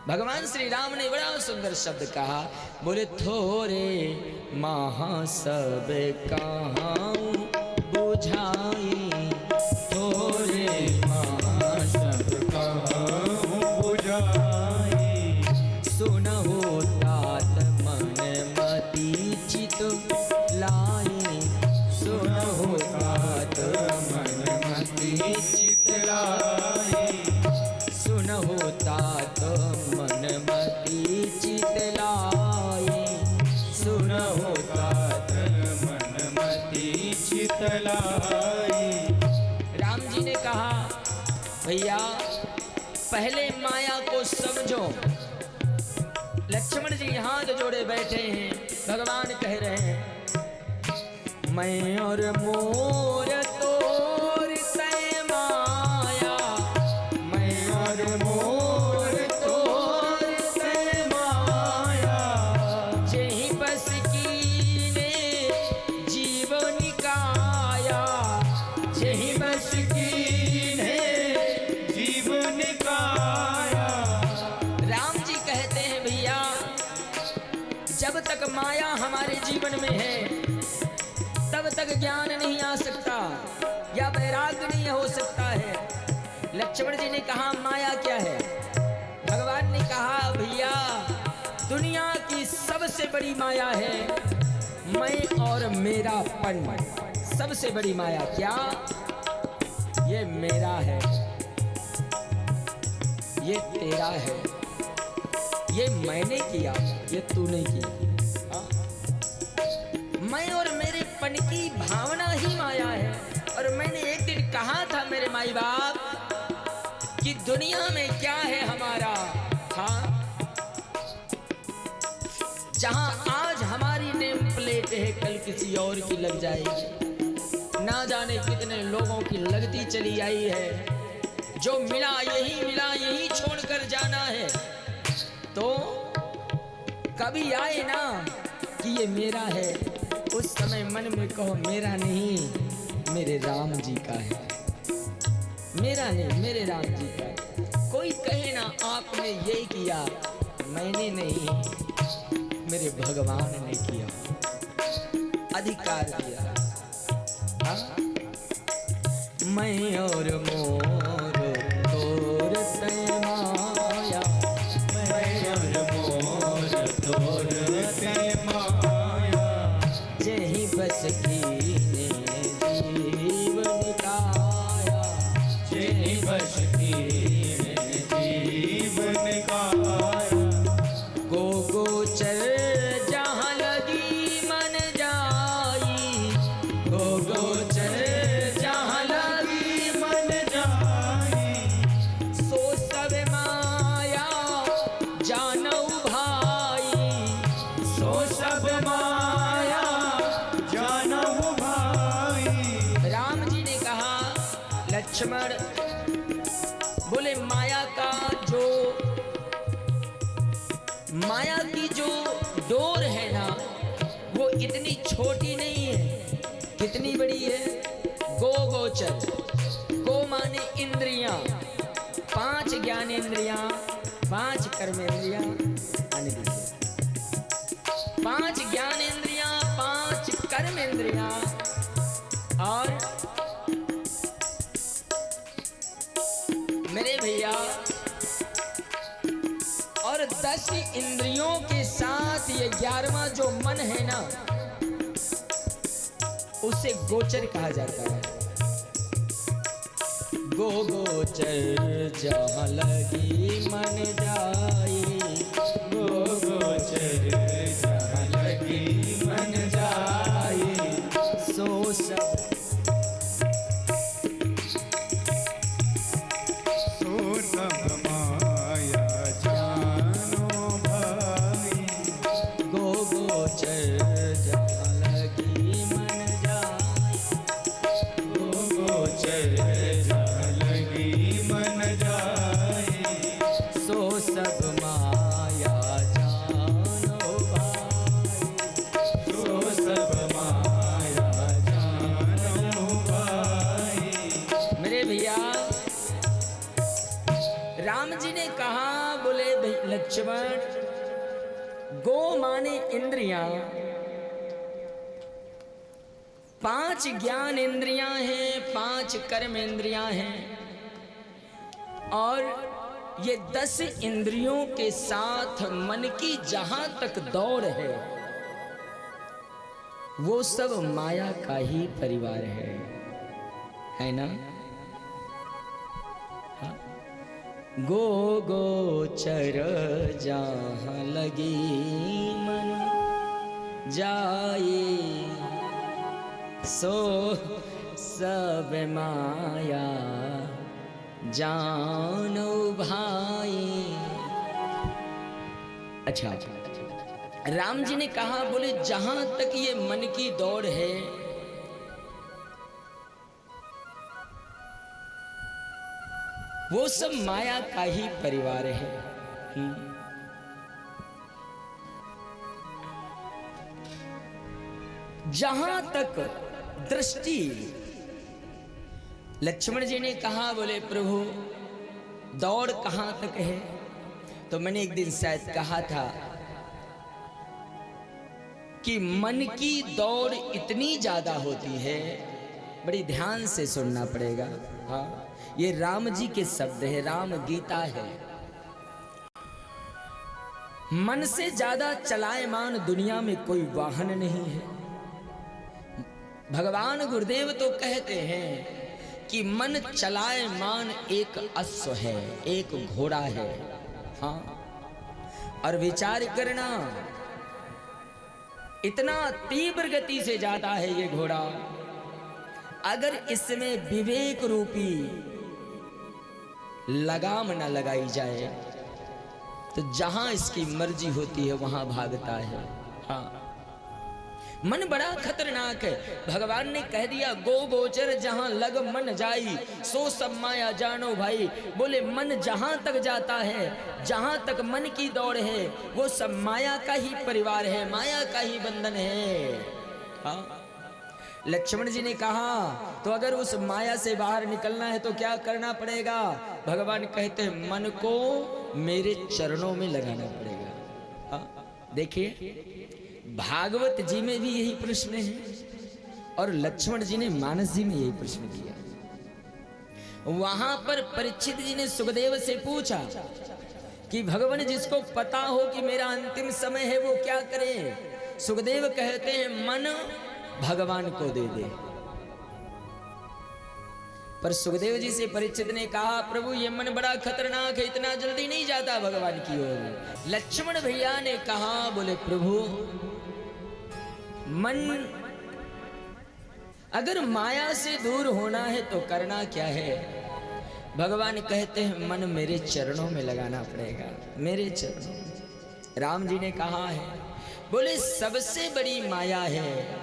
भगवान श्री राम ने बड़ा सुंदर शब्द कहा, बोले थोरे महा सब कहाँ बुझाई, थोरे महा सब कहाँ बुझाई, सुनहु तात मन मति चित लाई, सुनहु तात मन मति चित लाई, सुनहु तात मन मति चित लाई, सुनहु तात मन मति चित लाई। राम जी ने कहा, भैया पहले माया को समझो। लक्ष्मण जी हाथ जोड़े बैठे हैं, भगवान कह रहे हैं, मैं और मोर तोर तय माया, मैं और मोर तोर तय माया, जेहि बस कीने जीवन काया, जेहि बस कीने जीवन काया। राम जी कहते हैं, भैया जब तक माया हमारे जीवन में है तब तक ज्ञान नहीं आ सकता या वैराग्य नहीं हो सकता है। लक्ष्मण जी ने कहा, माया क्या है? भगवान ने कहा, भैया दुनिया की सबसे बड़ी माया है मैं और मेरा पन। सबसे बड़ी माया क्या? ये मेरा है, ये तेरा है, ये मैंने किया, ये तूने किया। मैं और मेरे पन की भावना ही माया है। और मैंने एक दिन कहा था मेरे माई बाप कि दुनिया में क्या है हमारा, हाँ जहां आज हमारी नेम प्लेट है कल किसी और की लग जाएगी। ना जाने कितने लोगों की लगती चली आई है। जो मिला यही छोड़कर जाना है। तो कभी आए ना कि ये मेरा है, उस समय मन में कहो मेरा नहीं मेरे राम जी का है, मेरा नहीं मेरे राम जी का है। कोई कहे ना आपने ये किया, मैंने नहीं मेरे भगवान ने किया, अधिकार दिया। हाँ? मैं और मोर तोर तय माया, मैं और मोर तोर तय माया, जेहि बस कीने जीवन काया, जेहि बस कीने जीवन काया। गो गोचर जहाँ लगी मन जाई, गो गोचर जहाँ लगी मन जाई, सो सब माया जानऊ भाई, सो सब माया जानऊ भाई। राम जी ने कहा, लक्ष्मण बोले माया की जो डोर है ना वो इतनी छोटी नहीं है। कितनी बड़ी है? गो गोचर, गो माने इंद्रियां, 5 ज्ञानेंद्रियां, 5 कर्मेंद्रियां, 5 ज्ञानेंद्रियां, 5 कर्मेंद्रियां और मेरे भैया और 10 इंद्रियों के साथ ये 11वां जो मन है ना उसे गोचर कहा जाता है। गो गोचर जहाँ लगी मन जाई, गो गोचर जहाँ लगी मन जाई, सो सब माया जानो भाई। गो गोचर जहाँ लगी मन जाई, गो गोचर जहाँ लगी मन जाए, सो सब माया जानो भाई, सो सब माया जानो भाई। मेरे भैया राम जी ने कहा, बोले लक्ष्मण, गो माने इंद्रियां, 5 ज्ञान इंद्रियां हैं, 5 कर्म इंद्रियां हैं, और ये 10 इंद्रियों के साथ मन की जहां तक दौड़ है वो सब माया का ही परिवार है ना? हाँ? गो गोचर जहां लगी मन जाए, सो सब माया जानो भाई। अच्छा, राम जी ने कहा, बोले जहां तक ये मन की दौड़ है वो सब माया का ही परिवार है। जहां तक दृष्टि, लक्ष्मण जी ने कहा, बोले प्रभु दौड़ कहां तक है? तो मैंने एक दिन शायद कहा था कि मन की दौड़ इतनी ज्यादा होती है, बड़ी ध्यान से सुनना पड़ेगा। हाँ, ये राम जी के शब्द है, राम गीता है। मन से ज्यादा चलायमान दुनिया में कोई वाहन नहीं है। भगवान गुरुदेव तो कहते हैं कि मन चलायमान एक अश्व है, एक घोड़ा है। हाँ, और विचार करना, इतना तीव्र गति से जाता है ये घोड़ा, अगर इसमें विवेक रूपी लगाम न लगाई जाए तो जहां इसकी मर्जी होती है वहां भागता है। हाँ, मन बड़ा खतरनाक है। भगवान ने कह दिया, गो गोचर जहां लग मन जाई, सो सब माया जानो भाई। बोले मन जहां तक जाता है, जहां तक मन की दौड़ है वो सब माया का ही परिवार है, माया का ही बंधन है। हाँ, लक्ष्मण जी ने कहा, तो अगर उस माया से बाहर निकलना है तो क्या करना पड़ेगा? भगवान कहते हैं, मन को मेरे चरणों में लगाना पड़ेगा। हाँ, देखिए भागवत जी में भी यही प्रश्न है और लक्ष्मण जी ने मानस जी में यही प्रश्न किया। वहां पर परीक्षित जी ने सुखदेव से पूछा कि भगवान जिसको पता हो कि मेरा अंतिम समय है वो क्या करे? सुखदेव कहते हैं, मन भगवान को दे दे। पर सुखदेव जी से परीक्षित ने कहा, प्रभु ये मन बड़ा खतरनाक है, इतना जल्दी नहीं जाता भगवान की ओर। लक्ष्मण भैया ने कहा, बोले प्रभु मन अगर माया से दूर होना है तो करना क्या है? भगवान कहते हैं, मन मेरे चरणों में लगाना पड़ेगा, मेरे चरणों में। राम जी ने कहा है, बोले सबसे बड़ी माया है